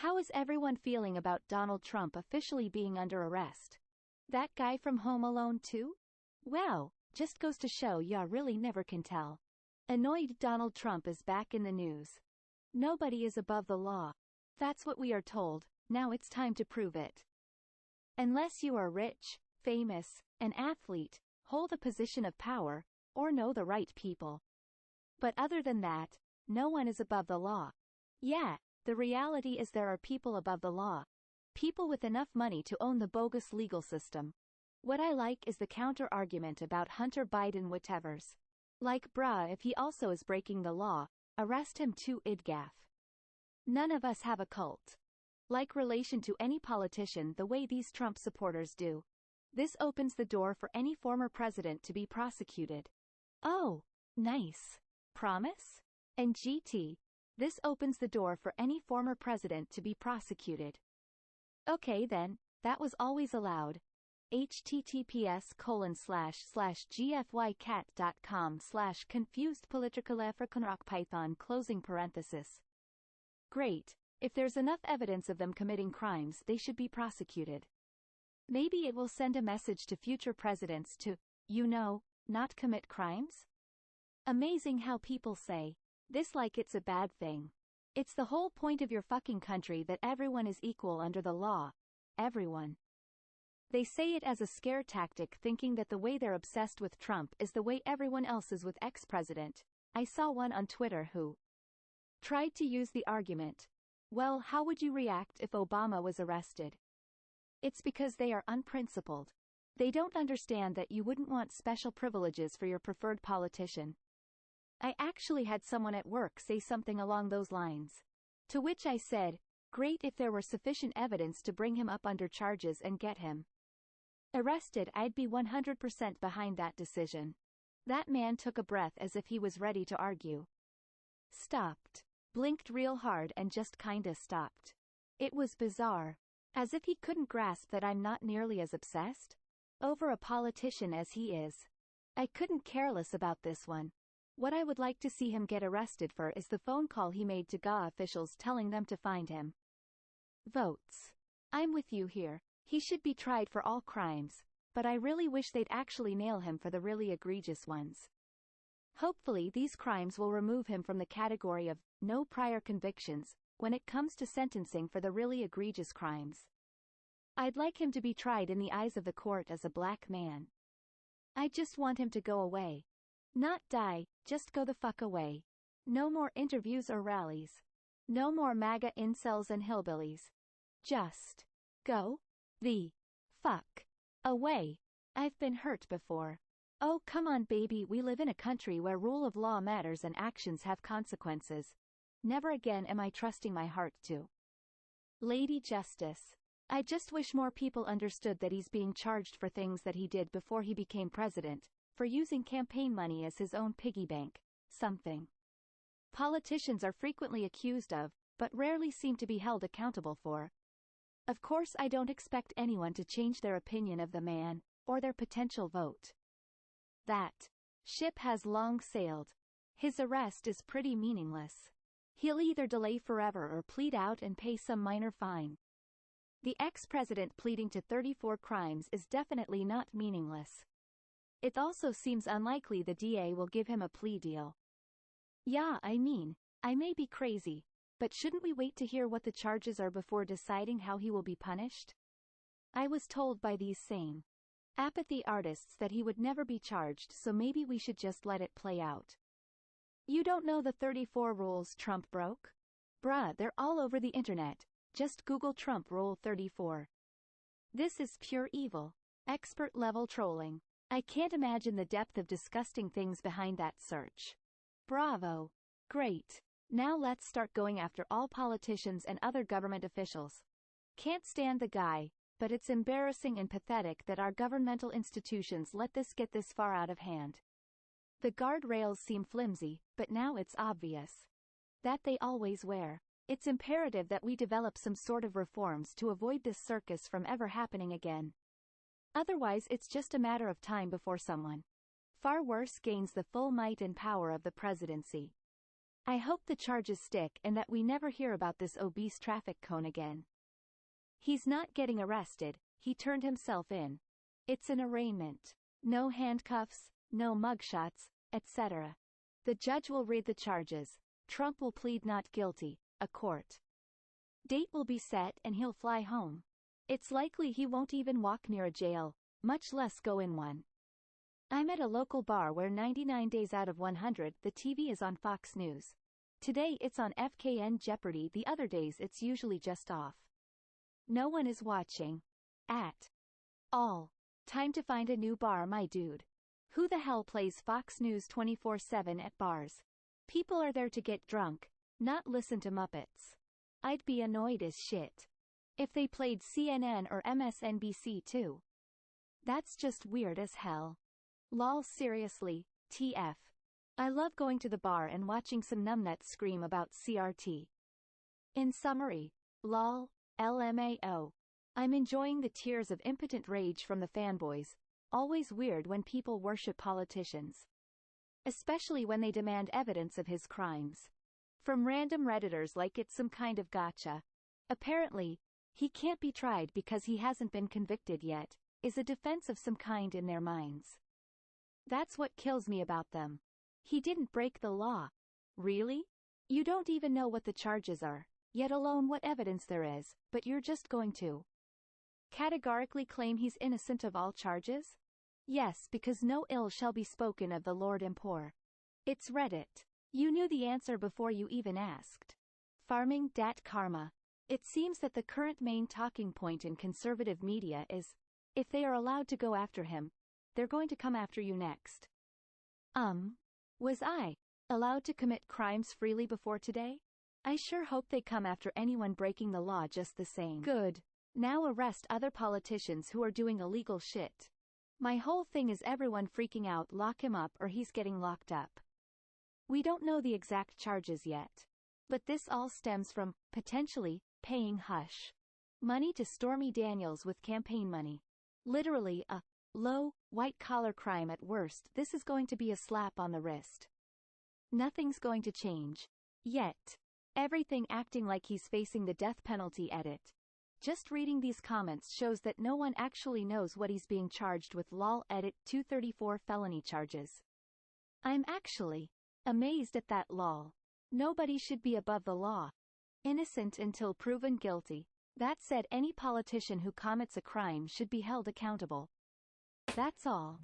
How is everyone feeling about Donald Trump officially being under arrest? That guy from Home Alone too? Wow, just goes to show ya really never can tell. Annoyed Donald Trump is back in the news. Nobody is above the law. That's what we are told, now it's time to prove it. Unless you are rich, famous, an athlete, hold a position of power, or know the right people. But other than that, no one is above the law. Yeah, the reality is there are people above the law. People with enough money to own the bogus legal system. What I like is the counter-argument about Hunter Biden whatevers. Like bruh, if he also is breaking the law, arrest him too idgaff. None of us have a cult. Like relation to any politician the way these Trump supporters do. This opens the door for any former president to be prosecuted. Oh, nice. Promise? And GT. This opens the door for any former president to be prosecuted. Okay then, that was always allowed. https://gfycat.com/confusedpoliticalafricanrockpython closing parenthesis. Great. If there's enough evidence of them committing crimes, they should be prosecuted. Maybe it will send a message to future presidents to, not commit crimes? Amazing how people say this like it's a bad thing. It's the whole point of your fucking country that everyone is equal under the law. Everyone. They say it as a scare tactic, thinking that the way they're obsessed with Trump is the way everyone else is with ex-president. I saw one on Twitter who tried to use the argument. Well, how would you react if Obama was arrested? It's because they are unprincipled. They don't understand that you wouldn't want special privileges for your preferred politician. I actually had someone at work say something along those lines. To which I said, great if there were sufficient evidence to bring him up under charges and get him arrested. I'd be 100% behind that decision. That man took a breath as if he was ready to argue. Stopped. Blinked real hard and just kinda stopped. It was bizarre. As if he couldn't grasp that I'm not nearly as obsessed over a politician as he is. I couldn't care less about this one. What I would like to see him get arrested for is the phone call he made to GA officials telling them to find him. Votes. I'm with you here. He should be tried for all crimes, but I really wish they'd actually nail him for the really egregious ones. Hopefully these crimes will remove him from the category of no prior convictions when it comes to sentencing for the really egregious crimes. I'd like him to be tried in the eyes of the court as a black man. I just want him to go away. Not die, just go the fuck away. No more interviews or rallies. No more MAGA incels and hillbillies. Just go the fuck away. I've been hurt before. Oh come on baby, we live in a country where rule of law matters and actions have consequences. Never again am I trusting my heart to Lady Justice. I just wish more people understood that he's being charged for things that he did before he became president, for using campaign money as his own piggy bank, something politicians are frequently accused of, but rarely seem to be held accountable for. Of course I don't expect anyone to change their opinion of the man, or their potential vote. That ship has long sailed. His arrest is pretty meaningless. He'll either delay forever or plead out and pay some minor fine. The ex-president pleading to 34 crimes is definitely not meaningless. It also seems unlikely the DA will give him a plea deal. Yeah, I mean, I may be crazy, but shouldn't we wait to hear what the charges are before deciding how he will be punished? I was told by these same apathy artists that he would never be charged, so maybe we should just let it play out. You don't know the 34 rules Trump broke? Bruh, they're all over the internet. Just Google Trump Rule 34. This is pure evil. Expert-level trolling. I can't imagine the depth of disgusting things behind that search. Bravo. Great. Now let's start going after all politicians and other government officials. Can't stand the guy, but it's embarrassing and pathetic that our governmental institutions let this get this far out of hand. The guardrails seem flimsy, but now it's obvious that they always were. It's imperative that we develop some sort of reforms to avoid this circus from ever happening again. Otherwise it's just a matter of time before someone far worse gains the full might and power of the presidency. I hope the charges stick and that we never hear about this obese traffic cone again. He's not getting arrested, he turned himself in. It's an arraignment. No handcuffs, no mugshots, etc. The judge will read the charges. Trump will plead not guilty, a court date will be set and he'll fly home. It's likely he won't even walk near a jail, much less go in one. I'm at a local bar where 99 days out of 100 the TV is on Fox News. Today it's on FKN Jeopardy, the other days it's usually just off. No one is watching. At all. Time to find a new bar, my dude. Who the hell plays Fox News 24/7 at bars? People are there to get drunk, not listen to Muppets. I'd be annoyed as shit if they played CNN or MSNBC too. That's just weird as hell. Lol, seriously, TF. I love going to the bar and watching some numbnuts scream about CRT. In summary, lol, LMAO. I'm enjoying the tears of impotent rage from the fanboys. Always weird when people worship politicians. Especially when they demand evidence of his crimes. From random Redditors like it's some kind of gotcha. Apparently, he can't be tried because he hasn't been convicted yet, is a defense of some kind in their minds. That's what kills me about them. He didn't break the law. Really? You don't even know what the charges are, yet alone what evidence there is, but you're just going to categorically claim he's innocent of all charges? Yes, because no ill shall be spoken of the Lord and poor. It's Reddit. You knew the answer before you even asked. Farming dat karma. It seems that the current main talking point in conservative media is, if they are allowed to go after him, they're going to come after you next. Was I allowed to commit crimes freely before today? I sure hope they come after anyone breaking the law just the same. Good. Now arrest other politicians who are doing illegal shit. My whole thing is everyone freaking out, lock him up or he's getting locked up. We don't know the exact charges yet. But this all stems from, potentially, paying hush money to Stormy Daniels with campaign money. Literally a low, white-collar crime at worst. This is going to be a slap on the wrist. Nothing's going to change. Yet. Everything acting like he's facing the death penalty. Edit. Just reading these comments shows that no one actually knows what he's being charged with. Lol. Edit. 234 felony charges. I'm actually amazed at that. Lol. Nobody should be above the law. Innocent until proven guilty. That said, any politician who commits a crime should be held accountable. That's all.